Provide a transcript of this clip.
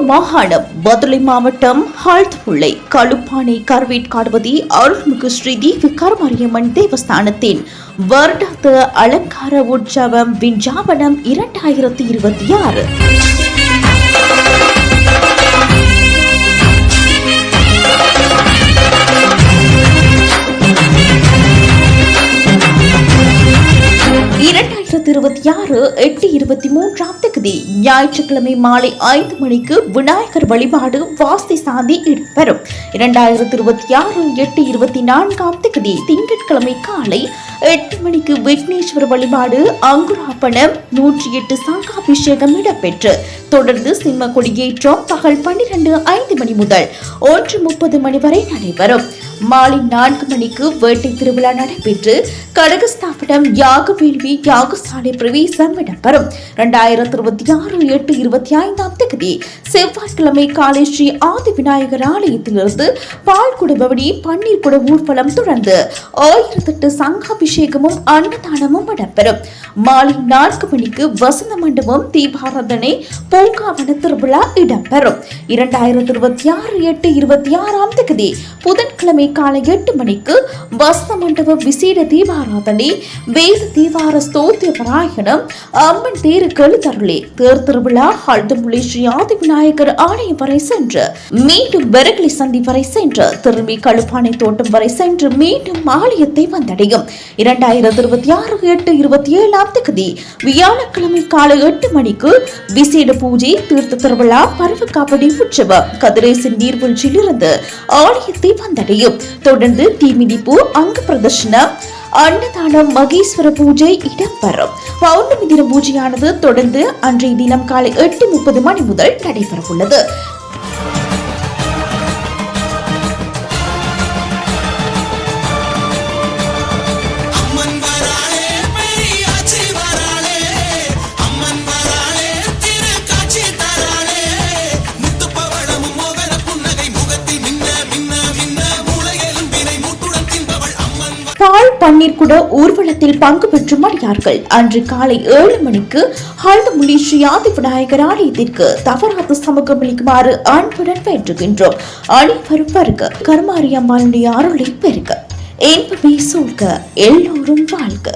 மாகாணம் பதுளை மாவட்டம் ஹால்துமுல்லை களுப்பானை கருவேற்காடுவதி அருள்மிகு ஸ்ரீ தேவி கருமாரியம்மன் தேவஸ்தானத்தின் வருடாந்த அலங்கார உற்சவம் விஞ்ஞாபனம் 2026. ஞாயிற்றுக்கிழமை மாலை 5 மணிக்கு விநாயகர் வழிபாடு வாஸ்தி சாந்தி இடம்பெறும். 2026 திங்கட்கிழமை காலை 8 மணிக்கு விக்னேஸ்வர வழிபாடு அங்குராப்பணம் 108 சங்காபிஷேகம் இடம்பெற்று தொடர்ந்து சிம்ம கொடியேற்றம் பகல் 12:05 மணி முதல் 1:30 மணி வரை நடைபெறும். மாலை 4 மணிக்கு வேட்டை திருவிழா நடைபெற்று கடகஸ்தாபனம் யாக வேள்வி யாகசாலை பிரவேசம் இடம்பெறும். 2026 செவ்வாய்க்கிழமை காலை ஸ்ரீ ஆதி விநாயகர் ஆலயத்திலிருந்து பால் குடபவனி பன்னீர் குட ஊர்வலம் தொடர்ந்து 1008 சங்காபிஷேகமும் அன்னதானமும் இடம்பெறும். மாலை 4 மணிக்கு வசந்த மண்டபம் தீபாராதனை பூங்காவன திருவிழா இடம்பெறும். 2026 புதன்கிழமை காலை 8 மணிக்கு வசந்த மண்டபம் விசேட தீபாராதனை வேத தீபார ஸ்தோத்திர பாராயணம் அம்மன் தேரு கழுத்தருளே தேர் திருவிழா ஹால்துமுல்லை ஸ்ரீ ஆதி விநாயகர் ஆலயம் வரை சென்று மீண்டும் வெரகலை சந்தி வரை சென்று திரும்பி களுப்பானை தோட்டம் வரை சென்று மீண்டும் ஆலயத்தை வந்தடையும். 2026 வியாழக்கிழமை காலை 8 மணிக்கு விசேட பூஜை தீர்த்த திருவிழா பருவ காவடி உற்சவம் கதிரேசன் நீர்வீழ்ச்சியிலிருந்து ஆலயத்தை வந்தடையும். தொடர்ந்து தீமிதிப்பு அங்க பிரதர்ஷனம் அன்னதானம் மகேஸ்வர பூஜை இடம்பெறும். பௌர்ணமி தின பூஜையானது தொடர்ந்து அன்றைய தினம் காலை 8:30 மணி முதல் நடைபெற உள்ளது. பால் பன்னீர் குட ஊர்வலத்தில் பங்கு பெற்று மடியார்கள் அன்று காலை 7 மணிக்கு ஹால்துமுல்லை ஸ்ரீ ஆதி விநாயகர் ஆலயத்திற்கு தவறாத சமூகம் அளிக்குமாறு அன்புடன் வேண்டுகின்றோம். அனைவரும் வருக, கருமாரியம்மனுடைய அருளை பெருக, என்பவை சூழ்க, எல்லோரும் வாழ்க.